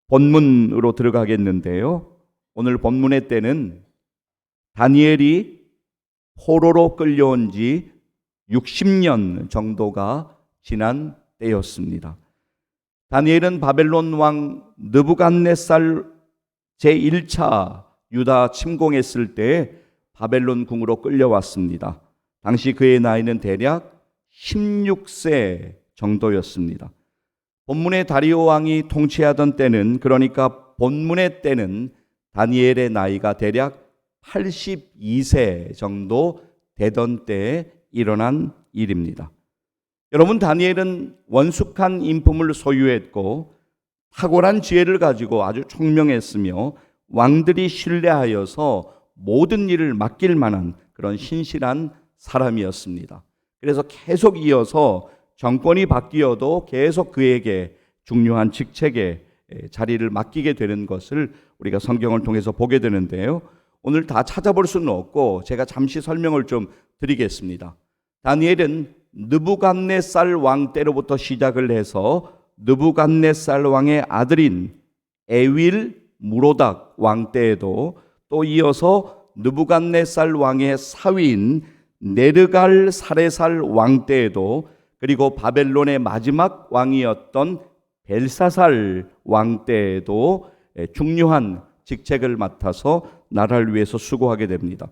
본문으로 들어가겠는데요. 오늘 본문의 때는 다니엘이 포로로 끌려온 지 60년 정도가 지난 때였습니다. 다니엘은 바벨론 왕 느부갓네살 제1차 유다 침공했을 때 바벨론 궁으로 끌려왔습니다. 당시 그의 나이는 대략 16세 정도였습니다. 본문의 다리오 왕이 통치하던 때는, 그러니까 본문의 때는 다니엘의 나이가 대략 82세 정도 되던 때에 일어난 일입니다. 여러분, 다니엘은 원숙한 인품을 소유했고 탁월한 지혜를 가지고 아주 총명했으며 왕들이 신뢰하여서 모든 일을 맡길 만한 그런 신실한 사람이었습니다. 그래서 계속 이어서 정권이 바뀌어도 계속 그에게 중요한 직책에 자리를 맡기게 되는 것을 우리가 성경을 통해서 보게 되는데요. 오늘 다 찾아볼 수는 없고 제가 잠시 설명을 좀 드리겠습니다. 다니엘은 느부갓네살 왕 때로부터 시작을 해서 느부갓네살 왕의 아들인 에윌 무로닥 왕 때에도, 또 이어서 느부갓네살 왕의 사위인 네르갈 사레살 왕 때에도, 그리고 바벨론의 마지막 왕이었던 벨사살 왕 때에도 중요한 직책을 맡아서 나라를 위해서 수고하게 됩니다.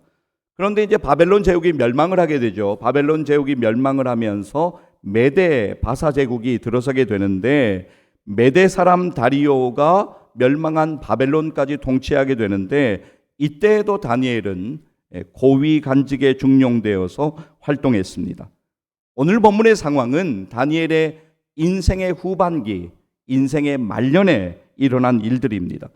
그런데 이제 바벨론 제국이 멸망을 하게 되죠. 바벨론 제국이 멸망을 하면서 메데 바사 제국이 들어서게 되는데, 메데 사람 다리오가 멸망한 바벨론까지 통치하게 되는데, 이때에도 다니엘은 고위 간직에 중용되어서 활동했습니다. 오늘 본문의 상황은 다니엘의 인생의 후반기, 인생의 말년에 일어난 일들입니다.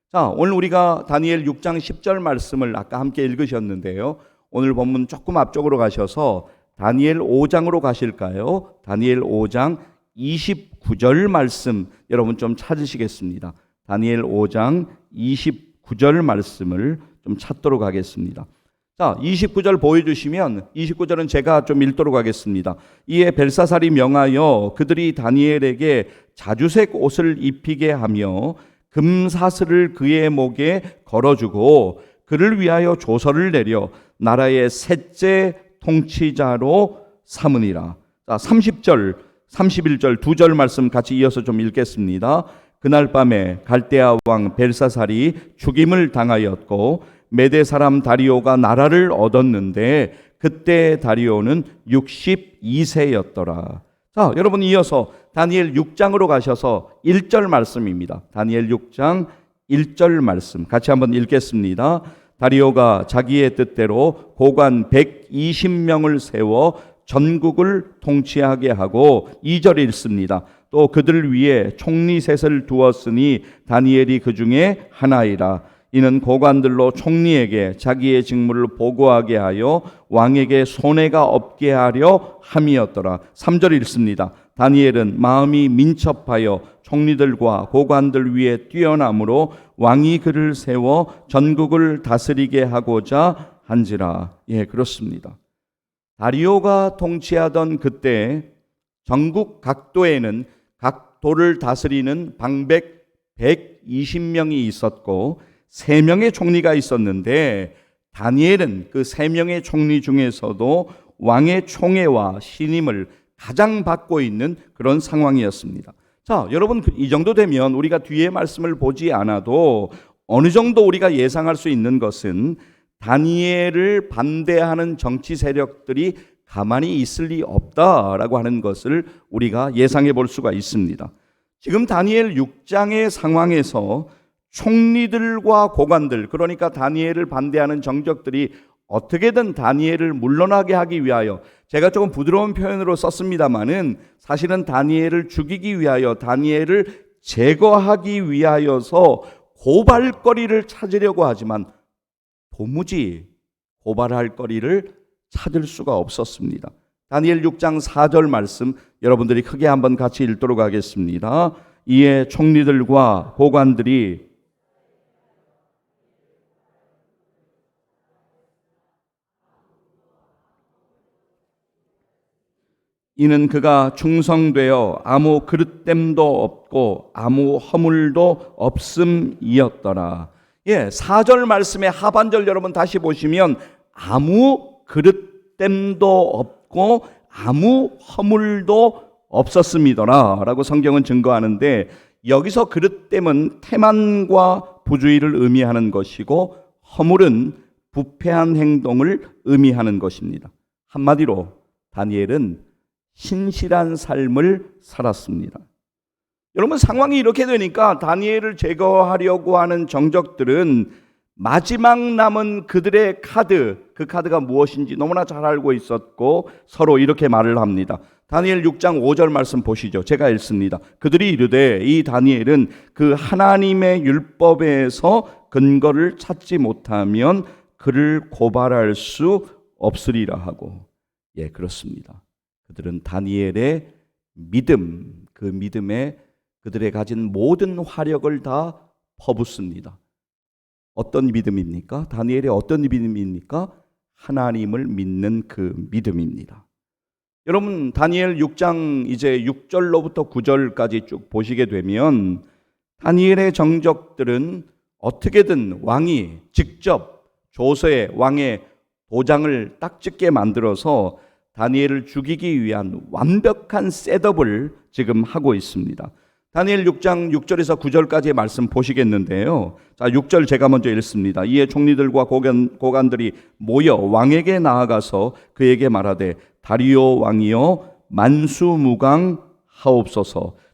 자, 오늘 우리가 다니엘 6장 10절 말씀을 아까 함께 읽으셨는데요. 오늘 본문 조금 앞쪽으로 가셔서 다니엘 5장으로 가실까요? 다니엘 5장 29절 말씀 여러분 좀 찾으시겠습니다. 다니엘 5장 29절 말씀을 좀 찾도록 하겠습니다. 자, 29절 보여주시면, 29절은 제가 좀 읽도록 하겠습니다. 이에 벨사살이 명하여 그들이 다니엘에게 자주색 옷을 입히게 하며 금사슬을 그의 목에 걸어주고 그를 위하여 조서를 내려 나라의 셋째 통치자로 삼으니라. 자, 30절, 31절 두 절 말씀 같이 이어서 좀 읽겠습니다. 그날 밤에 갈대아 왕 벨사살이 죽임을 당하였고 메데 사람 다리오가 나라를 얻었는데 그때 다리오는 62세였더라. 자, 여러분 이어서 다니엘 6장으로 가셔서 1절 말씀입니다. 다니엘 6장 1절 말씀 같이 한번 읽겠습니다. 다리오가 자기의 뜻대로 고관 120명을 세워 전국을 통치하게 하고, 2절 읽습니다. 또 그들 위에 총리 셋을 두었으니 다니엘이 그 중에 하나이라. 이는 고관들로 총리에게 자기의 직무를 보고하게 하여 왕에게 손해가 없게 하려 함이었더라. 3절 읽습니다. 다니엘은 마음이 민첩하여 총리들과 고관들 위에 뛰어남으로 왕이 그를 세워 전국을 다스리게 하고자 한지라. 예, 그렇습니다. 다리오가 통치하던 그때 전국 각도에는 각 도를 다스리는 방백 120명이 있었고 3명의 총리가 있었는데, 다니엘은 그 3명의 총리 중에서도 왕의 총애와 신임을 가장 받고 있는 그런 상황이었습니다. 자, 여러분 이 정도 되면 우리가 뒤에 말씀을 보지 않아도 어느 정도 우리가 예상할 수 있는 것은 다니엘을 반대하는 정치 세력들이 가만히 있을 리 없다라고 하는 것을 우리가 예상해 볼 수가 있습니다. 지금 다니엘 6장의 상황에서 총리들과 고관들, 그러니까 다니엘을 반대하는 정적들이 어떻게든 다니엘을 물러나게 하기 위하여, 제가 조금 부드러운 표현으로 썼습니다마는 사실은 다니엘을 죽이기 위하여, 다니엘을 제거하기 위하여서 고발거리를 찾으려고 하지만 도무지 고발할 거리를 찾을 수가 없었습니다. 다니엘 6장 4절 말씀 여러분들이 크게 한번 같이 읽도록 하겠습니다. 이에 총리들과 고관들이 이는 그가 충성되어 아무 그릇됨도 없고 아무 허물도 없음이었더라. 예, 4절 말씀의 하반절 여러분 다시 보시면 아무 그릇됨도 없고 아무 허물도 없었음이더라 라고 성경은 증거하는데, 여기서 그릇됨은 태만과 부주의를 의미하는 것이고 허물은 부패한 행동을 의미하는 것입니다. 한마디로 다니엘은 신실한 삶을 살았습니다. 여러분, 상황이 이렇게 되니까 다니엘을 제거하려고 하는 정적들은 마지막 남은 그들의 카드, 그 카드가 무엇인지 너무나 잘 알고 있었고 서로 이렇게 말을 합니다. 다니엘 6장 5절 말씀 보시죠. 제가 읽습니다. 그들이 이르되 이 다니엘은 그 하나님의 율법에서 근거를 찾지 못하면 그를 고발할 수 없으리라 하고. 예, 그렇습니다. 그들은 다니엘의 믿음, 그 믿음에 그들의 가진 모든 화력을 다 퍼붓습니다. 어떤 믿음입니까? 다니엘의 어떤 믿음입니까? 하나님을 믿는 그 믿음입니다. 여러분, 다니엘 6장 이제 6절로부터 9절까지 쭉 보시게 되면 다니엘의 정적들은 어떻게든 왕이 직접 조서에 왕의 도장을 딱 찍게 만들어서 다니엘을 죽이기 위한 완벽한 셋업을 지금 하고 있습니다. 다니엘 6장 6절에서 9절까지의 말씀 보시겠는데요. 자, 6절 제가 먼저 읽습니다. 이에 총리들과 고관들이 모여 왕에게 나아가서 그에게 말하되 다리오 왕이여 만수무강하옵소서.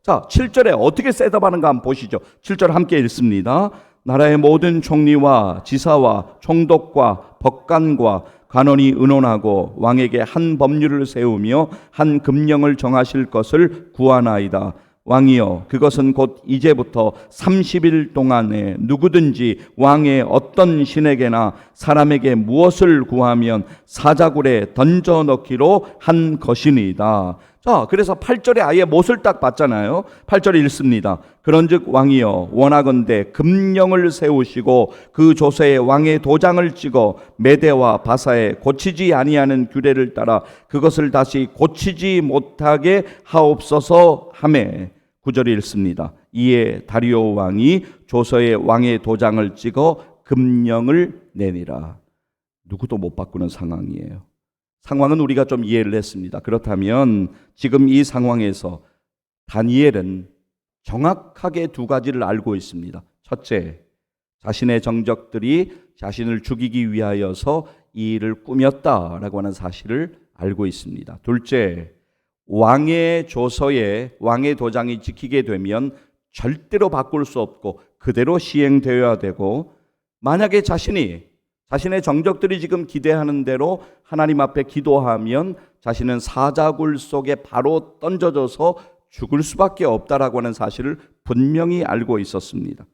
자, 7절에 어떻게 셋업하는가 한번 보시죠. 7절 함께 읽습니다. 나라의 모든 총리와 지사와 총독과 법관과 관원이 의논하고 왕에게 한 법률을 세우며 한 금령을 정하실 것을 구하나이다. 왕이여, 그것은 곧 이제부터 30일 동안에 누구든지 왕의 어떤 신에게나 사람에게 무엇을 구하면 사자굴에 던져 넣기로 한 것이니이다. 자, 그래서 8절에 아예 못을 딱 봤잖아요. 8절에 읽습니다. 그런즉 왕이여, 원하건대 금령을 세우시고 그 조서에 왕의 도장을 찍어 메대와 바사에 고치지 아니하는 규례를 따라 그것을 다시 고치지 못하게 하옵소서 하매. 9절에 읽습니다. 이에 다리오 왕이 조서에 왕의 도장을 찍어 금령을 내니라. 누구도 못 바꾸는 상황이에요. 상황은 우리가 좀 이해를 했습니다. 그렇다면 지금 이 상황에서 다니엘은 정확하게 두 가지를 알고 있습니다. 첫째, 자신의 정적들이 자신을 죽이기 위하여서 이 일을 꾸몄다라고 하는 사실을 알고 있습니다. 둘째, 왕의 조서에 왕의 도장이 찍히게 되면 절대로 바꿀 수 없고 그대로 시행되어야 되고, 만약에 자신의 정적들이 지금 기대하는 대로 하나님 앞에 기도하면 자신은 사자굴 속에 바로 던져져서 죽을 수밖에 없다라고 하는 사실을 분명히 알고 있었습니다.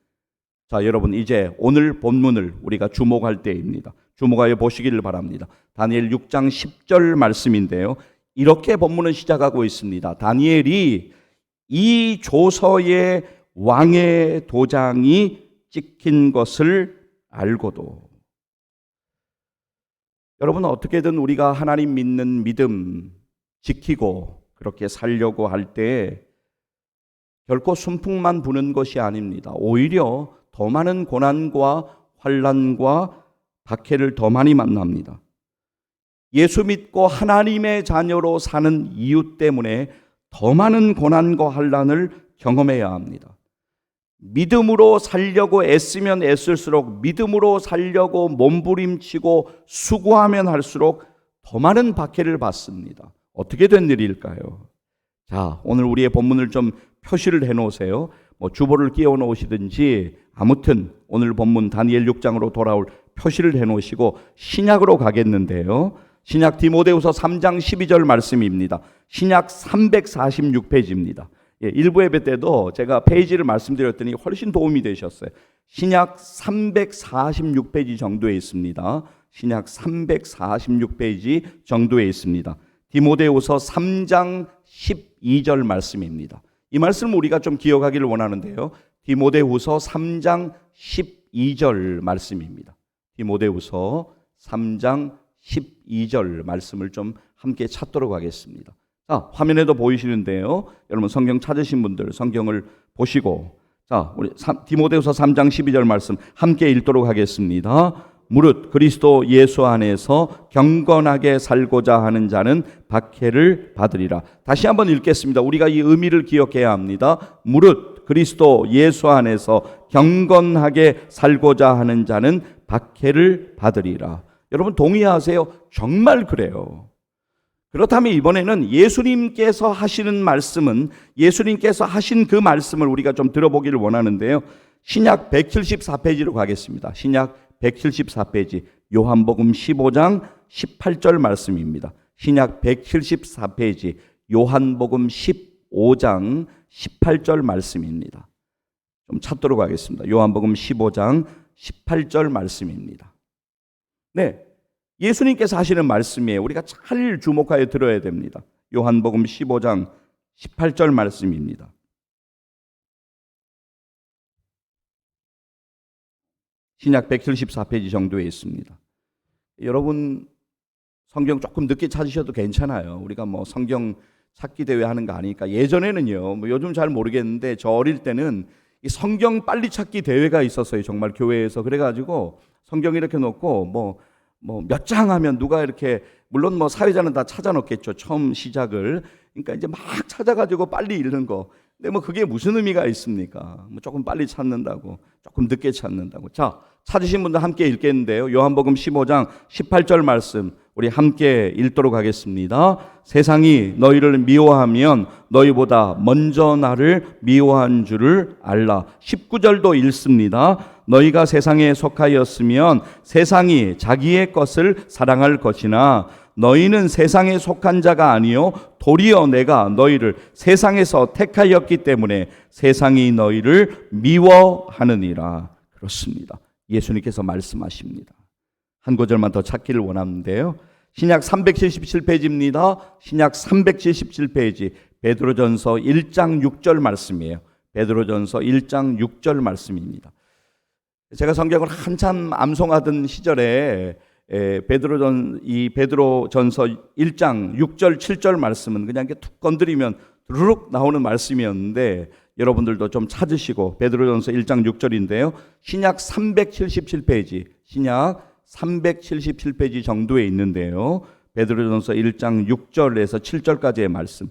자, 여러분, 이제 오늘 본문을 우리가 주목할 때입니다. 주목하여 보시기를 바랍니다. 다니엘 6장 10절 말씀인데요. 이렇게 본문은 시작하고 있습니다. 다니엘이 이 조서에 왕의 도장이 찍힌 것을 알고도. 여러분, 어떻게든 우리가 하나님 믿는 믿음 지키고 그렇게 살려고 할 때 결코 순풍만 부는 것이 아닙니다. 오히려 더 많은 고난과 환난과 박해를 더 많이 만납니다. 예수 믿고 하나님의 자녀로 사는 이유 때문에 더 많은 고난과 환난을 경험해야 합니다. 믿음으로 살려고 애쓰면 애쓸수록, 믿음으로 살려고 몸부림치고 수고하면 할수록 더 많은 박해를 받습니다. 어떻게 된 일일까요? 자, 오늘 우리의 본문을 좀 표시를 해놓으세요. 주보를 끼워 놓으시든지, 아무튼 오늘 본문 다니엘 6장으로 돌아올 표시를 해놓으시고 신약으로 가겠는데요. 신약 디모데후서 3장 12절 말씀입니다. 신약 346페이지입니다. 일부 예배 때도 제가 페이지를 말씀드렸더니 훨씬 도움이 되셨어요. 신약 346페이지 정도에 있습니다. 신약 346페이지 정도에 있습니다. 디모데후서 3장 12절 말씀입니다. 이 말씀을 우리가 좀 기억하기를 원하는데요. 디모데후서 3장 12절 말씀입니다. 디모데후서 3장 12절 말씀을 좀 함께 찾도록 하겠습니다. 자, 화면에도 보이시는데요. 여러분 성경 찾으신 분들 성경을 보시고, 자, 우리 디모데후서 3장 12절 말씀 함께 읽도록 하겠습니다. 무릇 그리스도 예수 안에서 경건하게 살고자 하는 자는 박해를 받으리라. 다시 한번 읽겠습니다. 우리가 이 의미를 기억해야 합니다. 무릇 그리스도 예수 안에서 경건하게 살고자 하는 자는 박해를 받으리라. 여러분 동의하세요? 정말 그래요. 그렇다면 이번에는 예수님께서 하시는 말씀은, 예수님께서 하신 그 말씀을 우리가 좀 들어보기를 원하는데요. 신약 174페이지로 가겠습니다. 신약 174페이지 요한복음 15장 18절 말씀입니다. 신약 174페이지 요한복음 15장 18절 말씀입니다. 좀 찾도록 하겠습니다. 요한복음 15장 18절 말씀입니다. 네, 예수님께서 하시는 말씀이에요. 우리가 잘 주목하여 들어야 됩니다. 요한복음 15장 18절 말씀입니다. 신약 174페이지 정도에 있습니다. 여러분 성경 조금 늦게 찾으셔도 괜찮아요. 우리가 뭐 성경 찾기 대회 하는 거 아니니까. 예전에는요, 뭐 요즘 잘 모르겠는데 저 어릴 때는 이 성경 빨리 찾기 대회가 있었어요. 정말 교회에서. 그래가지고 성경 이렇게 놓고 뭐 몇 장 하면 누가 이렇게, 물론 뭐 사회자는 다 찾아 놓겠죠. 처음 시작을. 그러니까 이제 막 찾아가지고 빨리 읽는 거. 근데 뭐 그게 무슨 의미가 있습니까? 뭐 조금 빨리 찾는다고, 조금 늦게 찾는다고. 자, 찾으신 분들 함께 읽겠는데요. 요한복음 15장 18절 말씀 우리 함께 읽도록 하겠습니다. 세상이 너희를 미워하면 너희보다 먼저 나를 미워한 줄을 알라. 19절도 읽습니다. 너희가 세상에 속하였으면 세상이 자기의 것을 사랑할 것이나 너희는 세상에 속한 자가 아니요 도리어 내가 너희를 세상에서 택하였기 때문에 세상이 너희를 미워하느니라. 그렇습니다. 예수님께서 말씀하십니다. 한 구절만 더 찾기를 원하는데요. 신약 377페이지입니다. 신약 377페이지 베드로전서 1장 6절 말씀이에요. 베드로전서 1장 6절 말씀입니다. 제가 성경을 한참 암송하던 시절에 베드로전서 1장 6절 7절 말씀은 그냥 이렇게 툭 건드리면 두루룩 나오는 말씀이었는데 여러분들도 좀 찾으시고, 베드로전서 1장 6절인데요. 신약 377페이지, 신약 377페이지 정도에 있는데요. 베드로전서 1장 6절에서 7절까지의 말씀.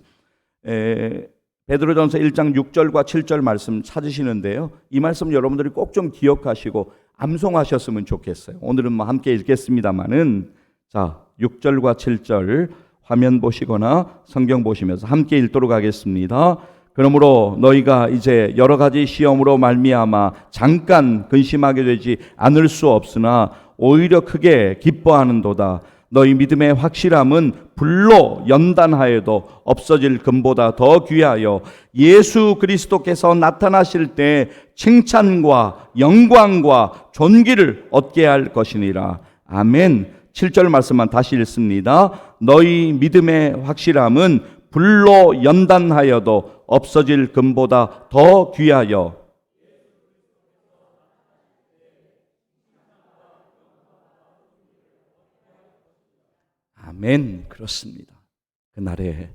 베드로전서 1장 6절과 7절 말씀 찾으시는데요. 이 말씀 여러분들이 꼭 좀 기억하시고 암송하셨으면 좋겠어요. 오늘은 뭐 함께 읽겠습니다만은, 자, 6절과 7절 화면 보시거나 성경 보시면서 함께 읽도록 하겠습니다. 그러므로 너희가 이제 여러 가지 시험으로 말미암아 잠깐 근심하게 되지 않을 수 없으나 오히려 크게 기뻐하는도다. 너희 믿음의 확실함은 불로 연단하여도 없어질 금보다 더 귀하여 예수 그리스도께서 나타나실 때 칭찬과 영광과 존귀를 얻게 할 것이니라. 아멘. 7절 말씀만 다시 읽습니다. 너희 믿음의 확실함은 불로 연단하여도 없어질 금보다 더 귀하여 아멘. 그렇습니다. 그날에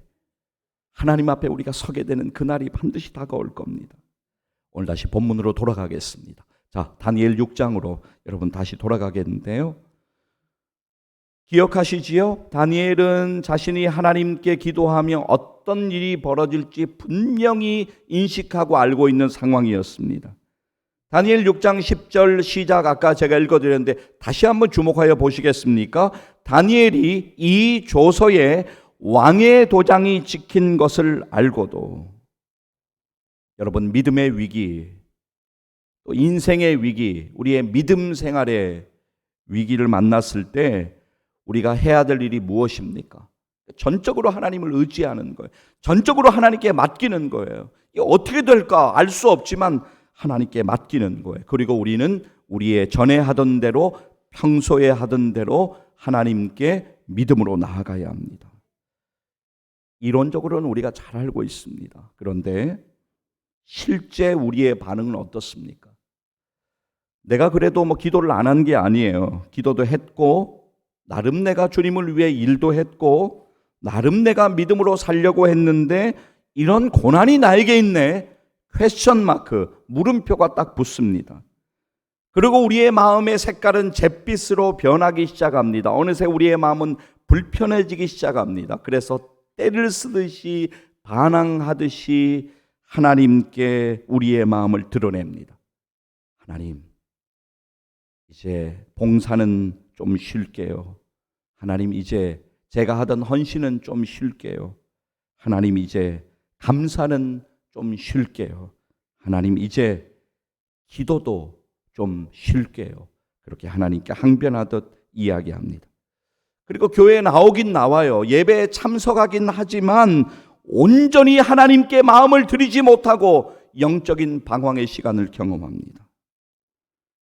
하나님 앞에 우리가 서게 되는 그날이 반드시 다가올 겁니다. 오늘 다시 본문으로 돌아가겠습니다. 자, 다니엘 6장으로 여러분 다시 돌아가겠는데요. 기억하시지요? 다니엘은 자신이 하나님께 기도하며 어떤 일이 벌어질지 분명히 인식하고 알고 있는 상황이었습니다. 다니엘 6장 10절 시작 아까 제가 읽어드렸는데 다시 한번 주목하여 보시겠습니까? 다니엘이 이 조서에 왕의 도장이 찍힌 것을 알고도, 여러분 믿음의 위기, 또 인생의 위기, 우리의 믿음 생활의 위기를 만났을 때 우리가 해야 될 일이 무엇입니까? 전적으로 하나님을 의지하는 거예요. 전적으로 하나님께 맡기는 거예요. 이게 어떻게 될까 알 수 없지만 하나님께 맡기는 거예요. 그리고 우리는 우리의 전에 하던 대로, 평소에 하던 대로 하나님께 믿음으로 나아가야 합니다. 이론적으로는 우리가 잘 알고 있습니다. 그런데 실제 우리의 반응은 어떻습니까? 내가 그래도 뭐 기도를 안 한 게 아니에요. 기도도 했고, 나름 내가 주님을 위해 일도 했고, 나름 내가 믿음으로 살려고 했는데 이런 고난이 나에게 있네. 퀘스천 마크, 물음표가 딱 붙습니다. 그리고 우리의 마음의 색깔은 잿빛으로 변하기 시작합니다. 어느새 우리의 마음은 불편해지기 시작합니다. 그래서 때를 쓰듯이 반항하듯이 하나님께 우리의 마음을 드러냅니다. 하나님, 이제 봉사는 좀 쉴게요. 하나님, 이제 제가 하던 헌신은 좀 쉴게요. 하나님, 이제 감사는 좀 쉴게요. 하나님, 이제 기도도 좀 쉴게요. 그렇게 하나님께 항변하듯 이야기합니다. 그리고 교회에 나오긴 나와요. 예배에 참석하긴 하지만 온전히 하나님께 마음을 드리지 못하고 영적인 방황의 시간을 경험합니다.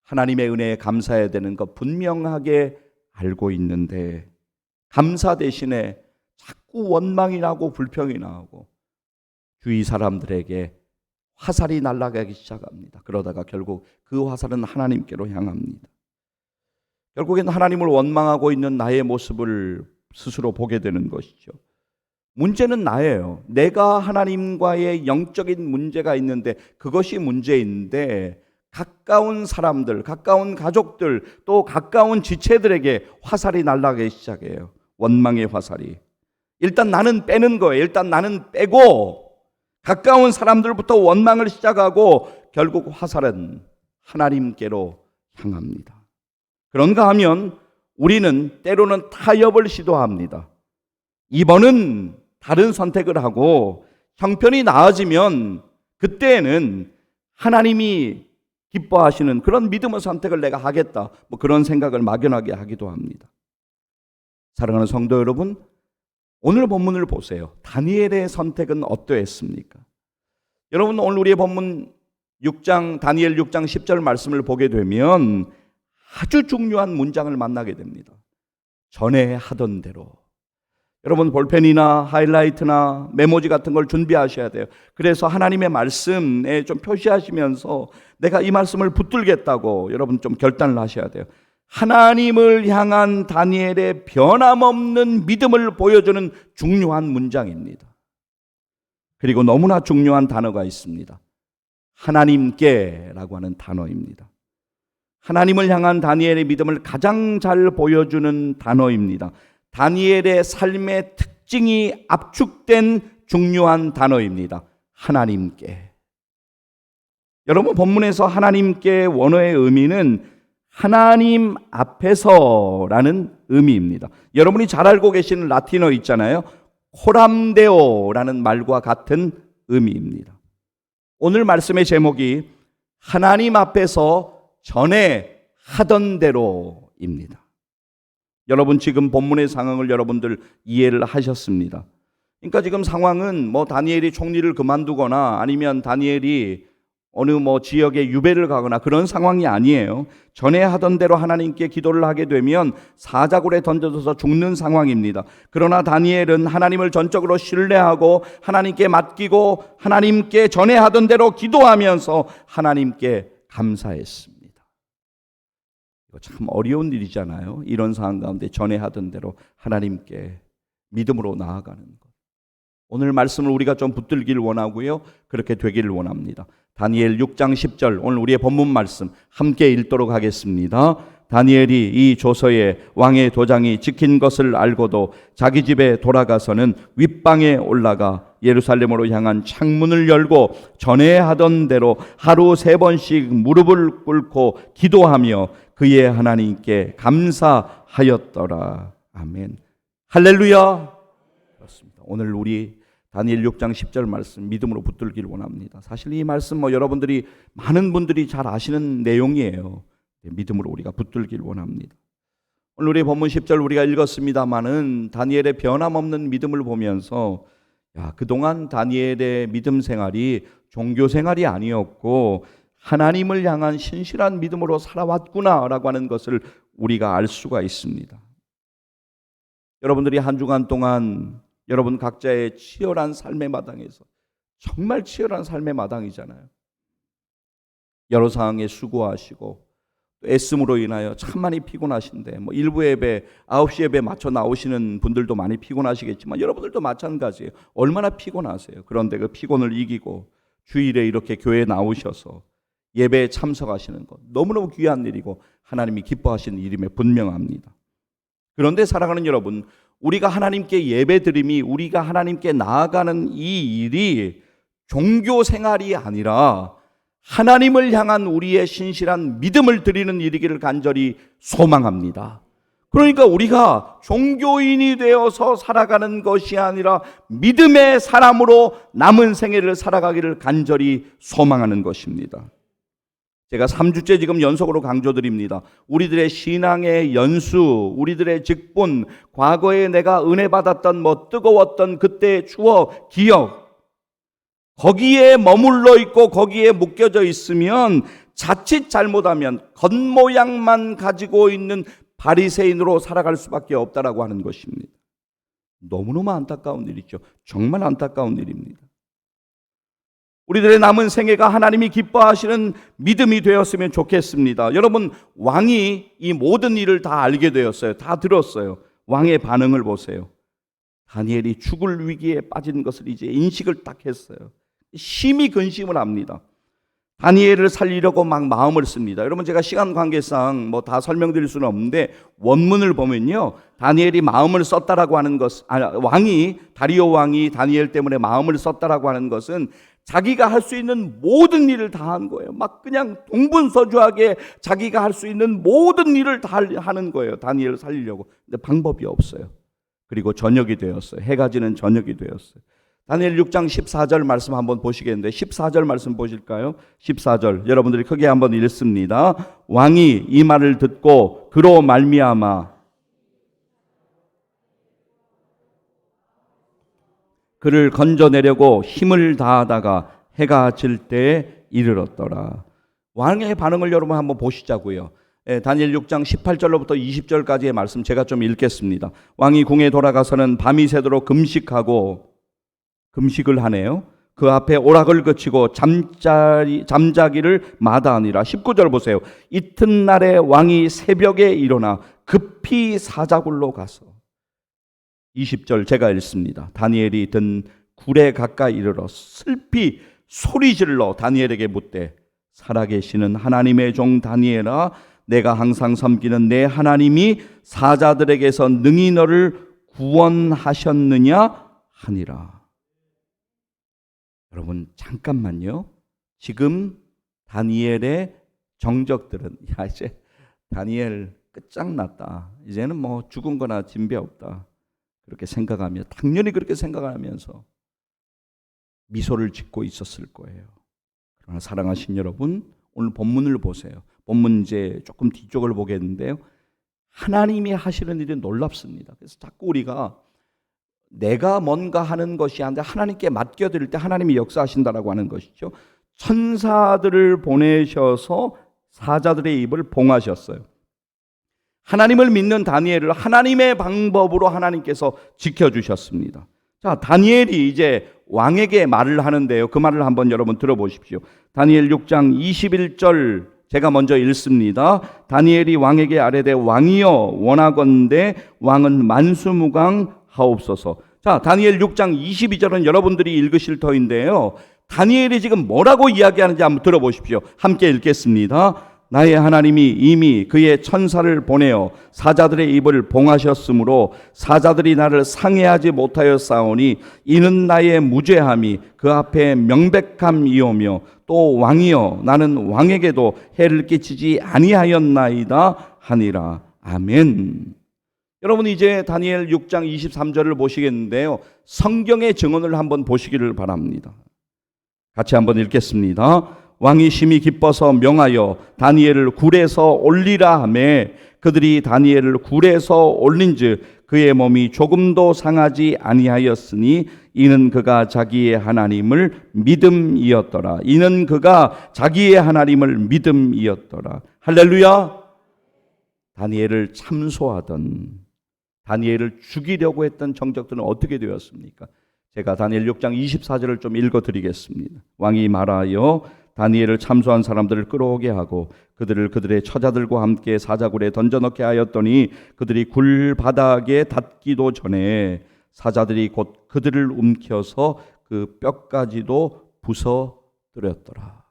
하나님의 은혜에 감사해야 되는 것 분명하게 알고 있는데 감사 대신에 자꾸 원망이 나고 불평이 나고 주위 사람들에게 화살이 날아가기 시작합니다. 그러다가 결국 그 화살은 하나님께로 향합니다. 결국엔 하나님을 원망하고 있는 나의 모습을 스스로 보게 되는 것이죠. 문제는 나예요. 내가 하나님과의 영적인 문제가 있는데 그것이 문제인데 가까운 사람들, 가까운 가족들, 또 가까운 지체들에게 화살이 날아가기 시작해요. 원망의 화살이. 일단 나는 빼는 거예요. 일단 나는 빼고 가까운 사람들부터 원망을 시작하고 결국 화살은 하나님께로 향합니다. 그런가 하면 우리는 때로는 타협을 시도합니다. 이번은 다른 선택을 하고 형편이 나아지면 그때는 하나님이 기뻐하시는 그런 믿음의 선택을 내가 하겠다. 그런 생각을 막연하게 하기도 합니다. 사랑하는 성도 여러분, 오늘 본문을 보세요. 다니엘의 선택은 어떠했습니까? 여러분, 오늘 우리의 본문 6장, 다니엘 6장 10절 말씀을 보게 되면 아주 중요한 문장을 만나게 됩니다. 전에 하던 대로. 여러분, 볼펜이나 하이라이트나 메모지 같은 걸 준비하셔야 돼요. 그래서 하나님의 말씀에 좀 표시하시면서 내가 이 말씀을 붙들겠다고 여러분 좀 결단을 하셔야 돼요. 하나님을 향한 다니엘의 변함없는 믿음을 보여주는 중요한 문장입니다. 그리고 너무나 중요한 단어가 있습니다. 하나님께라고 하는 단어입니다. 하나님을 향한 다니엘의 믿음을 가장 잘 보여주는 단어입니다. 다니엘의 삶의 특징이 압축된 중요한 단어입니다. 하나님께. 여러분, 본문에서 하나님께 원어의 의미는 하나님 앞에서라는 의미입니다. 여러분이 잘 알고 계시는 라틴어 있잖아요. 코람데오라는 말과 같은 의미입니다. 오늘 말씀의 제목이 하나님 앞에서 전에 하던 대로입니다. 여러분, 지금 본문의 상황을 여러분들 이해를 하셨습니다. 그러니까 지금 상황은 다니엘이 총리를 그만두거나 아니면 다니엘이 어느 지역에 유배를 가거나 그런 상황이 아니에요. 전에 하던 대로 하나님께 기도를 하게 되면 사자굴에 던져져서 죽는 상황입니다. 그러나 다니엘은 하나님을 전적으로 신뢰하고 하나님께 맡기고 하나님께 전에 하던 대로 기도하면서 하나님께 감사했습니다. 이거 참 어려운 일이잖아요. 이런 상황 가운데 전에 하던 대로 하나님께 믿음으로 나아가는 것. 오늘 말씀을 우리가 좀 붙들길 원하고요. 그렇게 되기를 원합니다. 다니엘 6장 10절, 오늘 우리의 본문 말씀 함께 읽도록 하겠습니다. 다니엘이 이 조서에 왕의 도장이 찍힌 것을 알고도 자기 집에 돌아가서는 윗방에 올라가 예루살렘으로 향한 창문을 열고 전에 하던 대로 하루 3번씩 무릎을 꿇고 기도하며 그의 하나님께 감사하였더라. 아멘. 할렐루야. 그렇습니다. 오늘 우리 다니엘 6장 10절 말씀 믿음으로 붙들기를 원합니다. 사실 이 말씀 여러분들이 많은 분들이 잘 아시는 내용이에요. 믿음으로 우리가 붙들기를 원합니다. 오늘 우리 본문 10절 우리가 읽었습니다마는 다니엘의 변함없는 믿음을 보면서 그동안 다니엘의 믿음 생활이 종교 생활이 아니었고 하나님을 향한 신실한 믿음으로 살아왔구나라고 하는 것을 우리가 알 수가 있습니다. 여러분들이 한 주간 동안 여러분 각자의 치열한 삶의 마당에서 정말 치열한 삶의 마당이잖아요. 여러 상황에 수고하시고 애씀으로 인하여 참 많이 피곤하신데, 뭐 일부 예배 9시 예배 맞춰 나오시는 분들도 많이 피곤하시겠지만 여러분들도 마찬가지예요. 얼마나 피곤하세요. 그런데 그 피곤을 이기고 주일에 이렇게 교회에 나오셔서 예배에 참석하시는 것 너무너무 귀한 일이고 하나님이 기뻐하시는 일임에 분명합니다. 그런데 사랑하는 여러분, 우리가 하나님께 예배드림이, 우리가 하나님께 나아가는 이 일이 종교 생활이 아니라 하나님을 향한 우리의 신실한 믿음을 드리는 일이기를 간절히 소망합니다. 그러니까 우리가 종교인이 되어서 살아가는 것이 아니라 믿음의 사람으로 남은 생애를 살아가기를 간절히 소망하는 것입니다. 제가 3주째 지금 연속으로 강조드립니다. 우리들의 신앙의 연수, 우리들의 직분, 과거에 내가 은혜 받았던 뜨거웠던 그때의 추억, 기억, 거기에 머물러 있고 거기에 묶여져 있으면 자칫 잘못하면 겉모양만 가지고 있는 바리새인으로 살아갈 수밖에 없다라고 하는 것입니다. 너무너무 안타까운 일이죠. 정말 안타까운 일입니다. 우리들의 남은 생애가 하나님이 기뻐하시는 믿음이 되었으면 좋겠습니다. 여러분, 왕이 이 모든 일을 다 알게 되었어요. 다 들었어요. 왕의 반응을 보세요. 다니엘이 죽을 위기에 빠진 것을 이제 인식을 딱 했어요. 심히 근심을 합니다. 다니엘을 살리려고 막 마음을 씁니다. 여러분, 제가 시간 관계상 다 설명드릴 수는 없는데 원문을 보면요, 다니엘이 마음을 썼다라고 하는 것, 다리오 왕이 다니엘 때문에 마음을 썼다라고 하는 것은 자기가 할 수 있는 모든 일을 다 한 거예요. 막 그냥 동분서주하게 자기가 할 수 있는 모든 일을 다 하는 거예요. 다니엘을 살리려고. 근데 방법이 없어요. 그리고 저녁이 되었어요. 해가 지는 저녁이 되었어요. 다니엘 6장 14절 말씀 한번 보시겠는데 14절 말씀 보실까요? 14절 여러분들이 크게 한번 읽습니다. 왕이 이 말을 듣고 그로 말미암아 그를 건져내려고 힘을 다하다가 해가 질 때에 이르렀더라. 왕의 반응을 여러분 한번 보시자고요. 다니엘 6장 18절로부터 20절까지의 말씀 제가 좀 읽겠습니다. 왕이 궁에 돌아가서는 밤이 새도록 금식을 하네요. 그 앞에 오락을 그치고 잠자기를 마다하니라. 19절 보세요. 이튿날에 왕이 새벽에 일어나 급히 사자굴로 가서 20절 제가 읽습니다. 다니엘이 든 굴에 가까이 이르러 슬피 소리질러 다니엘에게 묻되 살아계시는 하나님의 종 다니엘아, 내가 항상 섬기는 내 하나님이 사자들에게서 능히 너를 구원하셨느냐 하니라. 여러분 잠깐만요. 지금 다니엘의 정적들은 이제 다니엘 끝장났다. 이제는 죽은 거나 진배 없다. 그렇게 생각하며 당연히 그렇게 생각하면서 미소를 짓고 있었을 거예요. 그러나 사랑하신 여러분, 오늘 본문을 보세요. 본문 이제 조금 뒤쪽을 보겠는데요. 하나님이 하시는 일이 놀랍습니다. 그래서 자꾸 우리가 내가 뭔가 하는 것이 아니라 하나님께 맡겨드릴 때 하나님이 역사하신다라고 하는 것이죠. 천사들을 보내셔서 사자들의 입을 봉하셨어요. 하나님을 믿는 다니엘을 하나님의 방법으로 하나님께서 지켜주셨습니다. 자, 다니엘이 이제 왕에게 말을 하는데요. 그 말을 한번 여러분 들어보십시오. 다니엘 6장 21절 제가 먼저 읽습니다. 다니엘이 왕에게 아뢰되 왕이여 원하건대 왕은 만수무강하옵소서. 자, 다니엘 6장 22절은 여러분들이 읽으실 터인데요. 다니엘이 지금 뭐라고 이야기하는지 한번 들어보십시오. 함께 읽겠습니다. 나의 하나님이 이미 그의 천사를 보내어 사자들의 입을 봉하셨으므로 사자들이 나를 상해하지 못하였사오니 이는 나의 무죄함이 그 앞에 명백함이오며 또 왕이여 나는 왕에게도 해를 끼치지 아니하였나이다 하니라. 아멘. 여러분 이제 다니엘 6장 23절을 보시겠는데요. 성경의 증언을 한번 보시기를 바랍니다. 같이 한번 읽겠습니다. 왕이 심히 기뻐서 명하여 다니엘을 굴에서 올리라 하매 그들이 다니엘을 굴에서 올린즉 그의 몸이 조금도 상하지 아니하였으니 이는 그가 자기의 하나님을 믿음이었더라. 이는 그가 자기의 하나님을 믿음이었더라. 할렐루야. 다니엘을 참소하던 다니엘을 죽이려고 했던 정적들은 어떻게 되었습니까? 제가 다니엘 6장 24절을 좀 읽어드리겠습니다. 왕이 말하여 다니엘을 참소한 사람들을 끌어오게 하고 그들을 그들의 처자들과 함께 사자굴에 던져넣게 하였더니 그들이 굴 바닥에 닿기도 전에 사자들이 곧 그들을 움켜서 그 뼈까지도 부서뜨렸더라.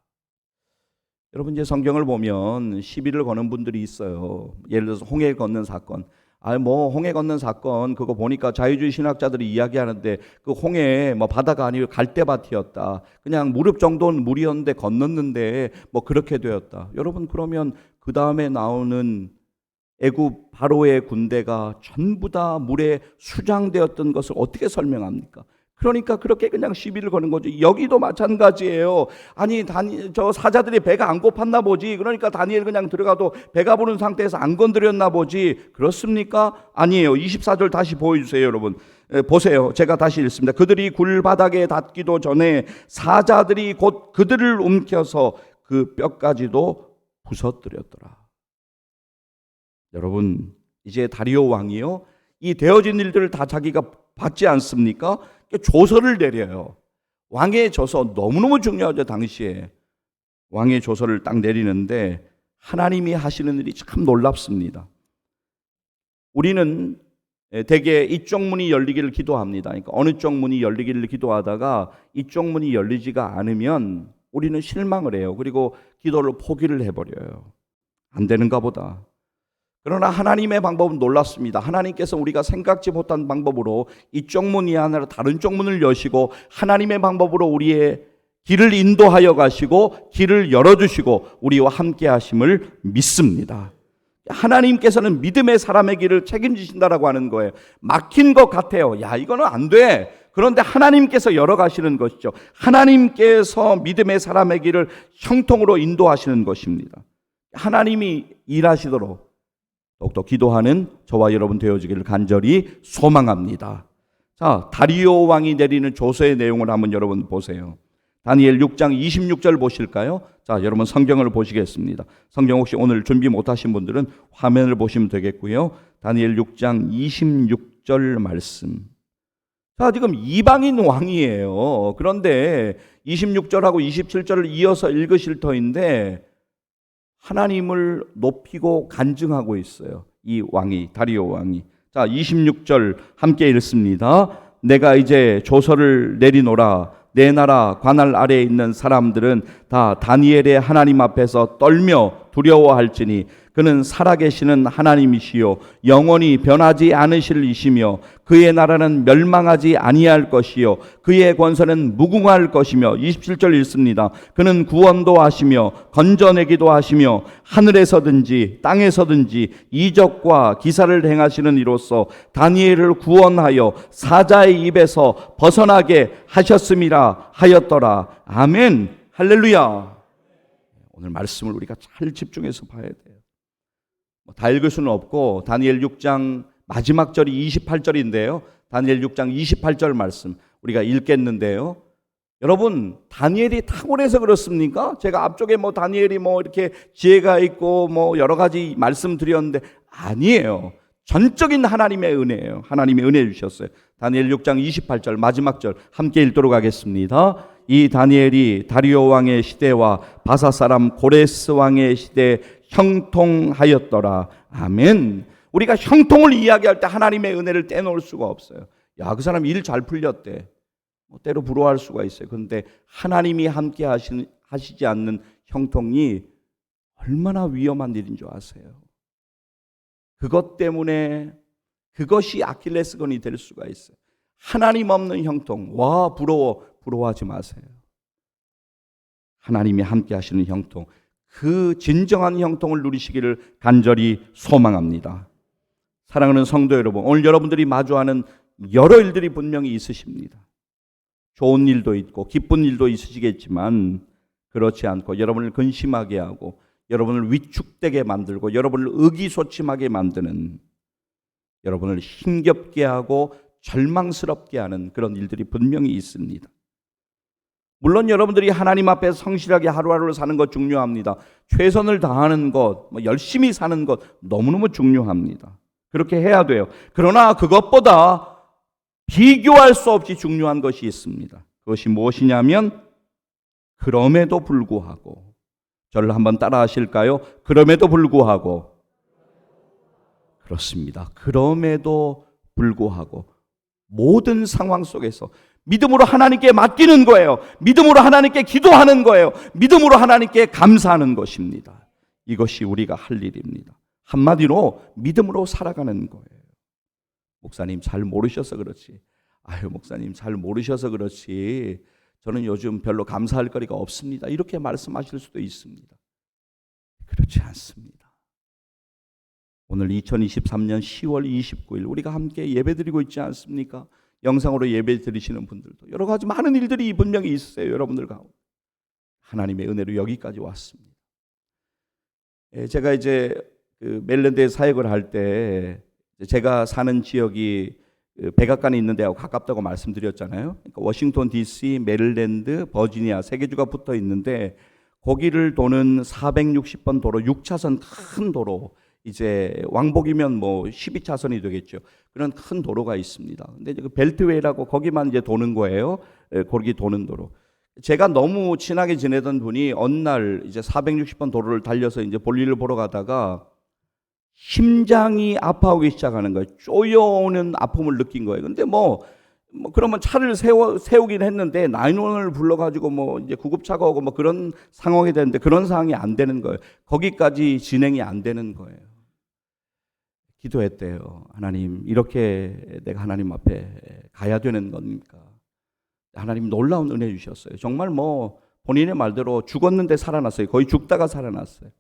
여러분, 이제 성경을 보면 시비를 거는 분들이 있어요. 예를 들어서 홍해 건넌 사건. 홍해 건넌 사건 그거 보니까 자유주의 신학자들이 이야기하는데 그 홍해 바다가 아니고 갈대밭이었다. 그냥 무릎 정도는 물이었는데 건넜는데 그렇게 되었다. 여러분, 그러면 그 다음에 나오는 애굽 바로의 군대가 전부 다 물에 수장되었던 것을 어떻게 설명합니까? 그러니까 그렇게 그냥 시비를 거는 거죠. 여기도 마찬가지예요. 아니, 저 사자들이 배가 안 고팠나 보지. 그러니까 다니엘 그냥 들어가도 배가 부른 상태에서 안 건드렸나 보지. 그렇습니까? 아니에요. 24절 다시 보여주세요, 여러분. 보세요. 제가 다시 읽습니다. 그들이 굴 바닥에 닿기도 전에 사자들이 곧 그들을 움켜서 그 뼈까지도 부서뜨렸더라. 여러분, 이제 다리오 왕이요, 이 되어진 일들을 다 자기가 받지 않습니까? 조서를 내려요. 왕의 조서 너무너무 중요하죠. 당시에 왕의 조서를 딱 내리는데 하나님이 하시는 일이 참 놀랍습니다. 우리는 대개 이쪽 문이 열리기를 기도합니다. 그러니까 어느 쪽 문이 열리기를 기도하다가 이쪽 문이 열리지가 않으면 우리는 실망을 해요. 그리고 기도를 포기를 해버려요. 안 되는가 보다. 그러나 하나님의 방법은 놀랍습니다. 하나님께서 우리가 생각지 못한 방법으로 이쪽 문이 아니라 다른 쪽 문을 여시고 하나님의 방법으로 우리의 길을 인도하여 가시고 길을 열어주시고 우리와 함께 하심을 믿습니다. 하나님께서는 믿음의 사람의 길을 책임지신다라고 하는 거예요. 막힌 것 같아요. 야, 이거는 안 돼. 그런데 하나님께서 열어가시는 것이죠. 하나님께서 믿음의 사람의 길을 형통으로 인도하시는 것입니다. 하나님이 일하시도록 더욱더 기도하는 저와 여러분 되어지기를 간절히 소망합니다. 자, 다리오 왕이 내리는 조서의 내용을 한번 여러분 보세요. 다니엘 6장 26절 보실까요? 자, 여러분 성경을 보시겠습니다. 성경 혹시 오늘 준비 못하신 분들은 화면을 보시면 되겠고요. 다니엘 6장 26절 말씀. 자, 지금 이방인 왕이에요. 그런데 26절하고 27절을 이어서 읽으실 터인데 하나님을 높이고 간증하고 있어요. 이 왕이, 다리오 왕이. 자, 26절 함께 읽습니다. 내가 이제 조서를 내리노라. 내 나라 관할 아래에 있는 사람들은 다 다니엘의 하나님 앞에서 떨며 두려워할지니 그는 살아계시는 하나님이시요 영원히 변하지 않으실 이시며 그의 나라는 멸망하지 아니할 것이요 그의 권세는 무궁할 것이며 27절 읽습니다. 그는 구원도 하시며 건져내기도 하시며 하늘에서든지 땅에서든지 이적과 기사를 행하시는 이로써 다니엘을 구원하여 사자의 입에서 벗어나게 하셨음이라 하였더라. 아멘. 할렐루야. 오늘 말씀을 우리가 잘 집중해서 봐야 돼요. 다 읽을 수는 없고 다니엘 6장 마지막 절이 28절인데요. 다니엘 6장 28절 말씀 우리가 읽겠는데요. 여러분, 다니엘이 탁월해서 그렇습니까? 제가 앞쪽에 다니엘이 이렇게 지혜가 있고 여러 가지 말씀드렸는데 아니에요. 전적인 하나님의 은혜예요. 하나님의 은혜 주셨어요. 다니엘 6장 28절 마지막 절 함께 읽도록 하겠습니다. 이 다니엘이 다리오 왕의 시대와 바사 사람 고레스 왕의 시대에 형통하였더라. 아멘. 우리가 형통을 이야기할 때 하나님의 은혜를 떼놓을 수가 없어요. 야, 그 사람 일 잘 풀렸대. 때로 부러워할 수가 있어요. 그런데 하나님이 함께 하시지 않는 형통이 얼마나 위험한 일인 줄 아세요? 그것 때문에 그것이 아킬레스건이 될 수가 있어요. 하나님 없는 형통. 와, 부러워하지 마세요. 하나님이 함께 하시는 형통, 그 진정한 형통을 누리시기를 간절히 소망합니다. 사랑하는 성도 여러분, 오늘 여러분들이 마주하는 여러 일들이 분명히 있으십니다. 좋은 일도 있고 기쁜 일도 있으시겠지만 그렇지 않고 여러분을 근심하게 하고 여러분을 위축되게 만들고 여러분을 의기소침하게 만드는, 여러분을 힘겹게 하고 절망스럽게 하는 그런 일들이 분명히 있습니다. 물론 여러분들이 하나님 앞에 성실하게 하루하루를 사는 것 중요합니다. 최선을 다하는 것, 열심히 사는 것 너무너무 중요합니다. 그렇게 해야 돼요. 그러나 그것보다 비교할 수 없이 중요한 것이 있습니다. 그것이 무엇이냐면 그럼에도 불구하고, 저를 한번 따라 하실까요? 그럼에도 불구하고. 그렇습니다. 그럼에도 불구하고 모든 상황 속에서 믿음으로 하나님께 맡기는 거예요. 믿음으로 하나님께 기도하는 거예요. 믿음으로 하나님께 감사하는 것입니다. 이것이 우리가 할 일입니다. 한마디로 믿음으로 살아가는 거예요. 목사님 잘 모르셔서 그렇지. 아유, 목사님 잘 모르셔서 그렇지. 저는 요즘 별로 감사할 거리가 없습니다. 이렇게 말씀하실 수도 있습니다. 그렇지 않습니다. 오늘 2023년 10월 29일 우리가 함께 예배드리고 있지 않습니까? 영상으로 예배 드리시는 분들도 여러 가지 많은 일들이 분명히 있으세요. 여러분들 가운데 하나님의 은혜로 여기까지 왔습니다. 제가 이제 그 메릴랜드에 사역을 할 때 제가 사는 지역이 백악관이 있는 데하고 가깝다고 말씀드렸잖아요. 그러니까 워싱턴 DC, 메릴랜드, 버지니아 세 개 주가 붙어 있는데 거기를 도는 460번 도로 6차선 큰 도로, 이제 왕복이면 뭐 12차선이 되겠죠. 그런 큰 도로가 있습니다. 근데 그 벨트웨이라고 거기만 이제 도는 거예요. 거기 도는 도로. 제가 너무 친하게 지내던 분이 어느 날 이제 460번 도로를 달려서 이제 볼일을 보러 가다가 심장이 아파오기 시작하는 거예요. 쪼여오는 아픔을 느낀 거예요. 근데 뭐 그러면 차를 세우긴 했는데 911을 불러가지고 뭐 이제 구급차가 오고 뭐 그런 상황이 되는데 그런 상황이 안 되는 거예요. 거기까지 진행이 안 되는 거예요. 기도했대요. 하나님, 이렇게 내가 하나님 앞에 가야 되는 겁니까? 하나님 놀라운 은혜 주셨어요. 정말 뭐 본인의 말대로 죽었는데 살아났어요. 거의 죽다가 살아났어요.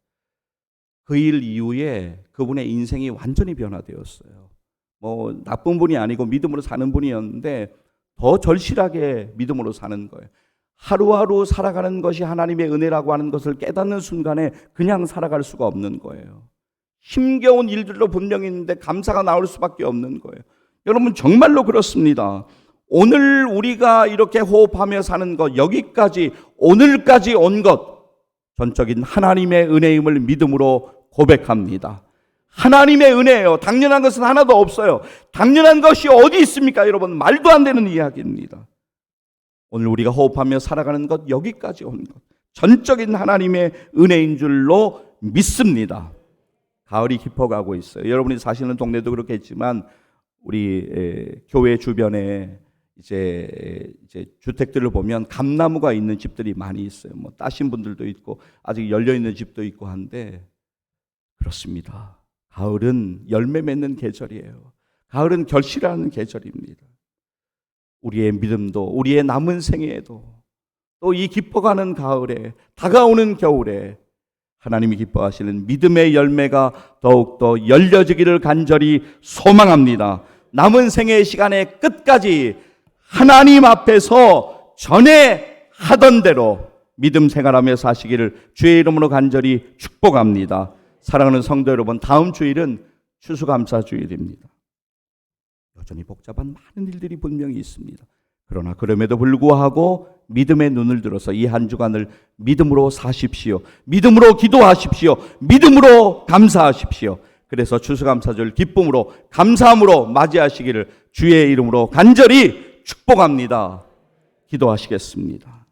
그 일 이후에 그분의 인생이 완전히 변화되었어요. 뭐 나쁜 분이 아니고 믿음으로 사는 분이었는데 더 절실하게 믿음으로 사는 거예요. 하루하루 살아가는 것이 하나님의 은혜라고 하는 것을 깨닫는 순간에 그냥 살아갈 수가 없는 거예요. 힘겨운 일들도 분명히 있는데 감사가 나올 수밖에 없는 거예요. 여러분 정말로 그렇습니다. 오늘 우리가 이렇게 호흡하며 사는 것, 여기까지 오늘까지 온 것, 전적인 하나님의 은혜임을 믿음으로 고백합니다. 하나님의 은혜예요. 당연한 것은 하나도 없어요. 당연한 것이 어디 있습니까? 여러분, 말도 안 되는 이야기입니다. 오늘 우리가 호흡하며 살아가는 것, 여기까지 온 것, 전적인 하나님의 은혜인 줄로 믿습니다. 가을이 깊어가고 있어요. 여러분이 사시는 동네도 그렇겠지만 우리 교회 주변에 이제 주택들을 보면 감나무가 있는 집들이 많이 있어요. 뭐 따신 분들도 있고 아직 열려 있는 집도 있고 한데, 그렇습니다. 가을은 열매 맺는 계절이에요. 가을은 결실하는 계절입니다. 우리의 믿음도, 우리의 남은 생애에도, 또 이 깊어가는 가을에, 다가오는 겨울에 하나님이 기뻐하시는 믿음의 열매가 더욱더 열려지기를 간절히 소망합니다. 남은 생애의 시간의 끝까지 하나님 앞에서 전에 하던 대로 믿음 생활하며 사시기를 주의 이름으로 간절히 축복합니다. 사랑하는 성도 여러분, 다음 주일은 추수감사주일입니다. 여전히 복잡한 많은 일들이 분명히 있습니다. 그러나 그럼에도 불구하고 믿음의 눈을 들어서 이 한 주간을 믿음으로 사십시오. 믿음으로 기도하십시오. 믿음으로 감사하십시오. 그래서 추수감사절 기쁨으로, 감사함으로 맞이하시기를 주의 이름으로 간절히 축복합니다. 기도하시겠습니다.